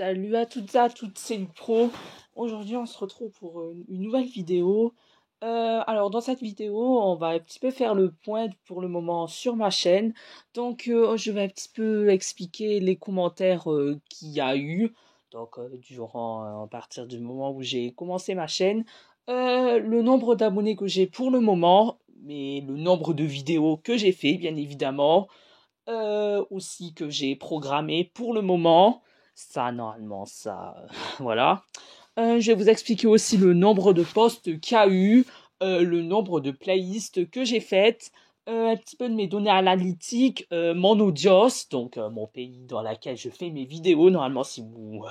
Salut à toutes et à toutes, c'est Pro. Aujourd'hui, on se retrouve pour une nouvelle vidéo. Alors, dans cette vidéo, on va un petit peu faire le point pour le moment sur ma chaîne. Donc, je vais un petit peu expliquer les commentaires qu'il y a eu. Donc, à partir du moment où j'ai commencé ma chaîne, le nombre d'abonnés que j'ai pour le moment, mais le nombre de vidéos que j'ai fait, bien évidemment. Aussi que j'ai programmé pour le moment. Ça, normalement, ça, voilà. Je vais vous expliquer aussi le nombre de posts qu'il y a eu, le nombre de playlists que j'ai faites, un petit peu de mes données analytiques, mon audience, donc mon pays dans lequel je fais mes vidéos. Normalement, si vous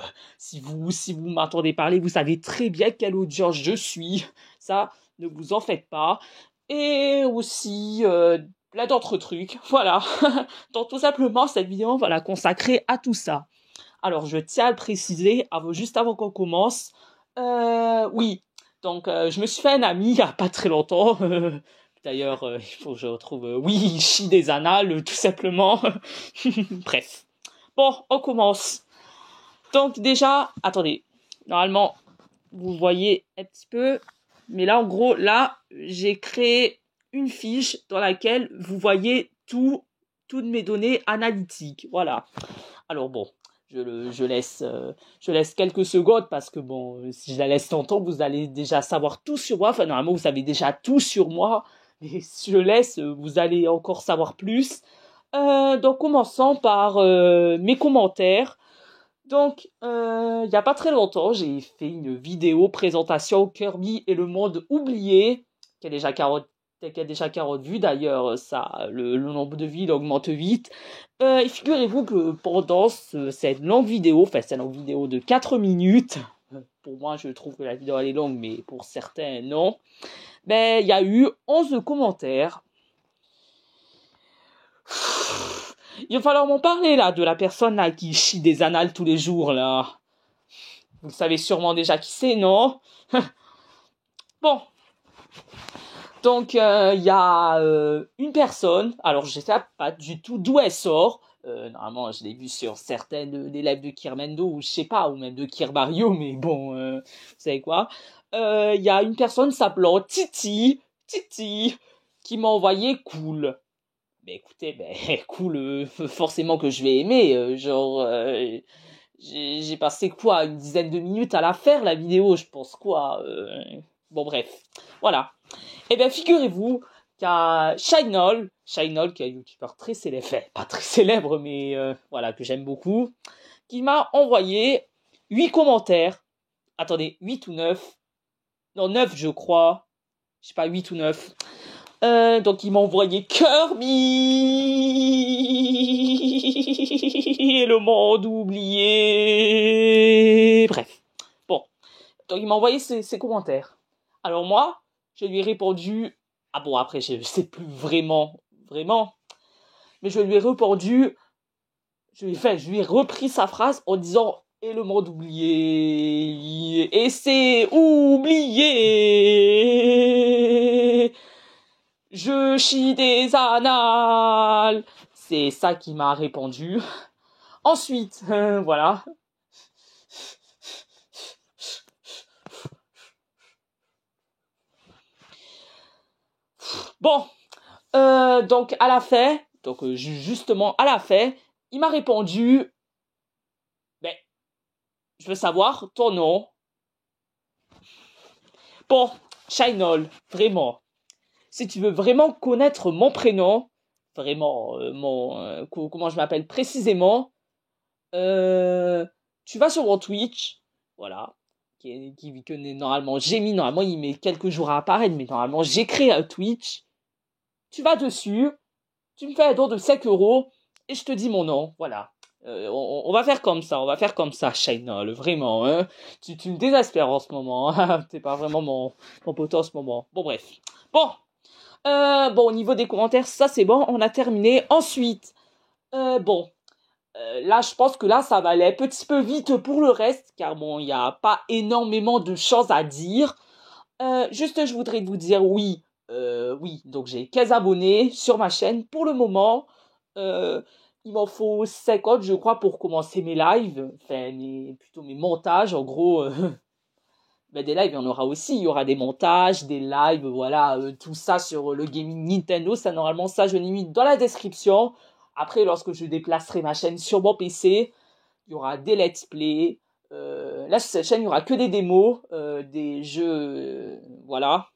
m'entendez parler, vous savez très bien quelle audience je suis. Ça, ne vous en faites pas. Et aussi plein d'autres trucs. Voilà. Donc tout simplement, cette vidéo, on va la consacrer à tout ça. Alors, je tiens à le préciser, juste avant qu'on commence. Oui, donc je me suis fait un ami il n'y a pas très longtemps. D'ailleurs, il faut que je retrouve... oui, il chie des annales, tout simplement. Bref. Bon, on commence. Donc déjà, attendez. Normalement, vous voyez un petit peu. Mais là, en gros, là, j'ai créé une fiche dans laquelle vous voyez toutes mes données analytiques. Voilà. Alors bon, je laisse quelques secondes parce que bon, si je la laisse longtemps, vous allez déjà savoir tout sur moi. Enfin, normalement, vous savez déjà tout sur moi. Mais si je laisse, vous allez encore savoir plus. Donc, commençons par mes commentaires. Donc, il n'y a pas très longtemps, j'ai fait une vidéo présentation Kirby et le monde oublié, qui a déjà 40 vues d'ailleurs, ça, le nombre de vues augmente vite. Et figurez-vous que pendant cette longue vidéo, enfin cette longue vidéo de 4 minutes, pour moi je trouve que la vidéo elle est longue, mais pour certains non, ben il y a eu 11 commentaires. Il va falloir m'en parler là, de la personne là qui chie des annales tous les jours là. Vous savez sûrement déjà qui c'est, non? Bon. Donc, il y a une personne, alors je ne sais pas du tout d'où elle sort. Normalement, je l'ai vu sur certaines élèves de Kirmendo, ou je sais pas, ou même de Kirbario, mais bon, vous savez quoi. Il y a une personne s'appelant Titi, qui m'a envoyé cool. Mais écoutez, cool, forcément que je vais aimer, j'ai passé quoi, une dizaine de minutes à la faire, la vidéo, je pense quoi. Bon, bref. Voilà. Et bien, figurez-vous qu'il y a Shinol qui est un youtubeur très célèbre, enfin, pas très célèbre, mais voilà, que j'aime beaucoup, qui m'a envoyé 8 commentaires. Attendez, 8 ou 9. Non, 9, je crois. Je sais pas, 8 ou 9. Donc il m'a envoyé Kirby et le monde oublié. Bref. Bon. Donc il m'a envoyé ses commentaires. Alors moi, je lui ai répondu... Ah bon, après, je sais plus vraiment. Mais je lui ai répondu... Je lui ai repris sa phrase en disant... Et le monde oublié. Et c'est oublié. Je chie des annales. C'est ça qui m'a répondu. Ensuite, voilà. Bon, donc à la fin, justement à la fin, il m'a répondu, ben, je veux savoir ton nom. Bon, Shinol, vraiment. Si tu veux vraiment connaître mon prénom, vraiment comment je m'appelle précisément, tu vas sur mon Twitch, voilà, que normalement j'ai mis, normalement il met quelques jours à apparaître, mais normalement j'ai créé un Twitch. Tu vas dessus, tu me fais un don de 5 € et je te dis mon nom, voilà. On va faire comme ça, Shinol, vraiment, hein. Tu me désespères en ce moment, hein. T'es pas vraiment mon pote en ce moment. Bon, bref. Bon, au niveau des commentaires, ça c'est bon, on a terminé. Ensuite, là je pense que là ça va aller un petit peu vite pour le reste, car bon, il n'y a pas énormément de choses à dire. Juste, je voudrais vous dire oui, donc j'ai 15 abonnés sur ma chaîne pour le moment. il m'en faut 50, je crois, pour commencer mes lives. Enfin, plutôt mes montages, en gros. Ben des lives, il y en aura aussi. Il y aura des montages, des lives, voilà, tout ça sur le gaming Nintendo. Ça, normalement, ça, je l'ai mis dans la description. Après, lorsque je déplacerai ma chaîne sur mon PC, il y aura des let's play. Là, sur cette chaîne, il y aura que des démos, des jeux, voilà.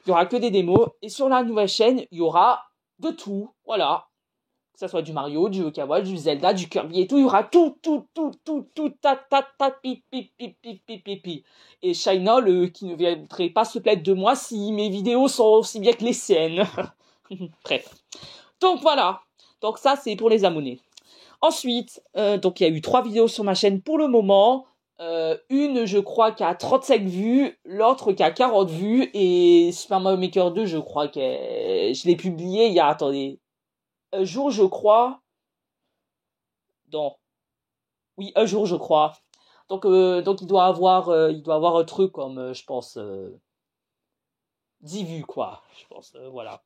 Il y aura que des démos. Et sur la nouvelle chaîne, il y aura de tout, voilà. Que ça soit du Mario, du Okawa, du Zelda, du Kirby et tout, il y aura tout, pi. Et Shainol, qui ne viendrait pas se plaindre de moi si mes vidéos sont aussi bien que les siennes. Bref. Donc voilà. Donc ça, c'est pour les abonnés. Ensuite, donc il y a eu 3 vidéos sur ma chaîne pour le moment. Une, je crois, qui a 35 vues, l'autre qui a 40 vues, et Super Mario Maker 2, je crois que je l'ai publié il y a, attendez, un jour, je crois. Non. Oui, un jour, je crois. Donc il doit avoir un truc comme, je pense, 10 vues, quoi. Je pense, voilà.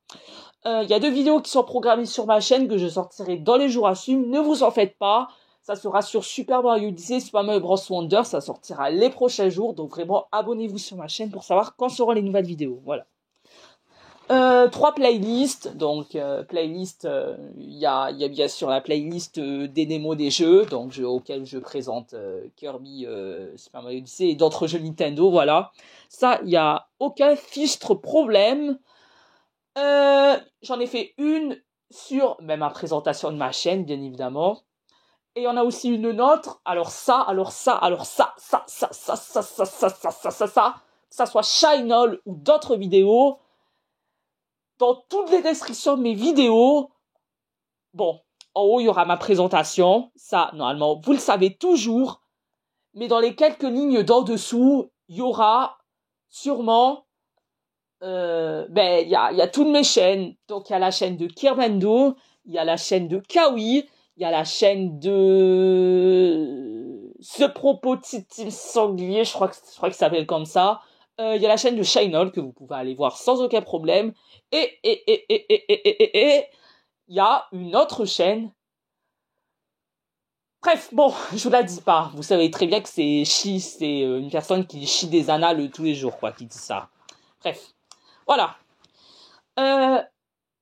Il y a 2 vidéos qui sont programmées sur ma chaîne que je sortirai dans les jours à suivre. Ne vous en faites pas. Ça sera sur Super Mario Odyssey, Super Mario Bros. Wonder. Ça sortira les prochains jours. Donc vraiment, abonnez-vous sur ma chaîne pour savoir quand seront les nouvelles vidéos. Voilà. 3 playlists, donc playlist, il y a bien sûr la playlist des démos des jeux, donc auxquels je présente Kirby, Super Mario Odyssey et d'autres jeux Nintendo, voilà. Ça, il n'y a aucun fichtre problème. J'en ai fait une sur ma présentation de ma chaîne, bien évidemment. Et on a aussi une autre, que ça soit Shainol ou d'autres vidéos. Dans toutes les descriptions de mes vidéos, bon, en haut, il y aura ma présentation. Ça, normalement, vous le savez toujours. Mais dans les quelques lignes d'en dessous, il y aura sûrement, il y a toutes mes chaînes. Donc, il y a la chaîne de Kirmando, il y a la chaîne de Kawi, il y a la chaîne de ce propos Team Sanglier, je crois que ça s'appelle comme ça. Il y a la chaîne de Shainol que vous pouvez aller voir sans aucun problème. Et il y a une autre chaîne. Bref, bon, je vous la dis pas. Vous savez très bien que c'est une personne qui chie des annales tous les jours, quoi, qui dit ça. Bref, voilà.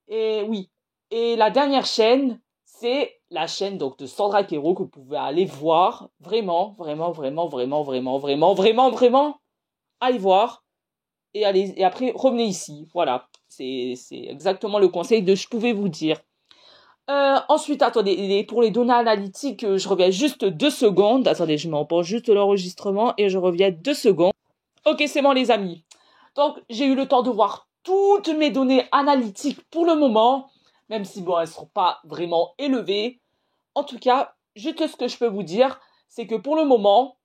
Et oui. Et la dernière chaîne, c'est la chaîne donc de Sandra Kero que vous pouvez aller voir. Vraiment, allez voir. Et après, revenez ici. Voilà. C'est exactement le conseil que je pouvais vous dire. Ensuite, attendez, pour les données analytiques, je reviens juste 2 secondes. Attendez, je m'emporte juste l'enregistrement et je reviens 2 secondes. Ok, c'est bon les amis. Donc, j'ai eu le temps de voir toutes mes données analytiques pour le moment, même si bon, elles ne seront pas vraiment élevées. En tout cas, juste ce que je peux vous dire, c'est que pour le moment,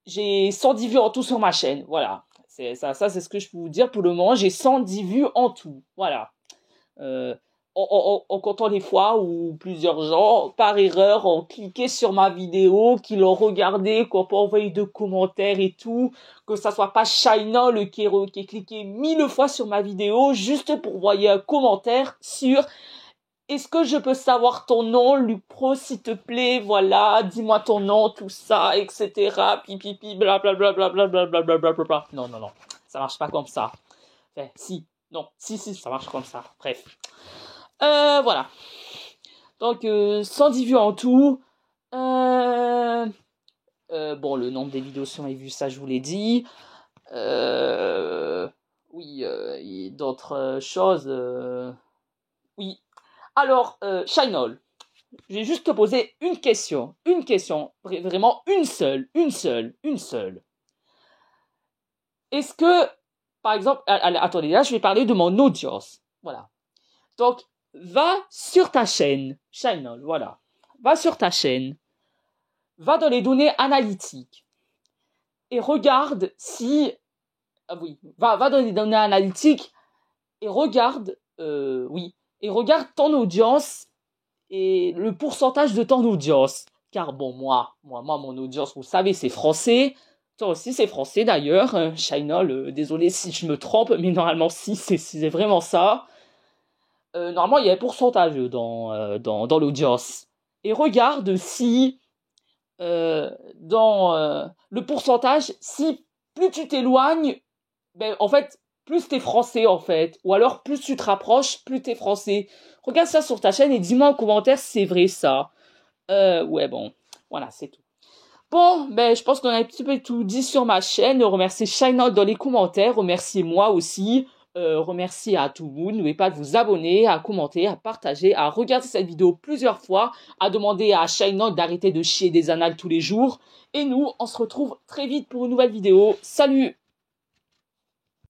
j'ai 110 vues en tout sur ma chaîne. Voilà. C'est ce que je peux vous dire pour le moment. J'ai 110 vues en tout. Voilà. En comptant les fois où plusieurs gens, par erreur, ont cliqué sur ma vidéo, qui l'ont regardé, qui n'ont pas envoyé de commentaires et tout, que ça soit pas Shainol qui est cliqué 1000 fois sur ma vidéo, juste pour envoyer un commentaire sur « Est-ce que je peux savoir ton nom, Luc Pro, s'il te plaît, voilà, dis-moi ton nom, tout ça, etc. » Pipipi, blablabla. Non, ça marche pas comme ça. Enfin, si, ça marche comme ça. Bref. Voilà. Donc, 110 vues en tout. Bon, le nombre des vidéos sur mes vues, ça, je vous l'ai dit. Oui, et d'autres choses. Oui. Alors, Shainol, je vais juste te poser une question. Vraiment une seule. Est-ce que, par exemple, attendez, là, je vais parler de mon audience. Voilà. Donc, va sur ta chaîne, Shainol, voilà. Va sur ta chaîne, va dans les données analytiques et regarde si... Ah oui, va dans les données analytiques et regarde, et regarde ton audience et le pourcentage de ton audience. Car bon, moi, mon audience, vous savez, c'est français. Toi aussi, c'est français d'ailleurs. Shainol, désolé si je me trompe, mais normalement, si, c'est vraiment ça. Normalement, il y a un pourcentage dans l'audience. et regarde si dans le pourcentage, si plus tu t'éloignes, ben en fait, plus t'es français en fait. Ou alors plus tu te rapproches, plus t'es français. Regarde ça sur ta chaîne et dis-moi en commentaire si c'est vrai ça. Ouais bon, voilà, c'est tout. Bon, ben je pense qu'on a un petit peu tout dit sur ma chaîne. Remerciez Shinout dans les commentaires, remerciez moi aussi. Remerciez à tout le monde. N'oubliez pas de vous abonner, à commenter, à partager, à regarder cette vidéo plusieurs fois, à demander à Shinout d'arrêter de chier des annales tous les jours. Et nous, on se retrouve très vite pour une nouvelle vidéo. Salut!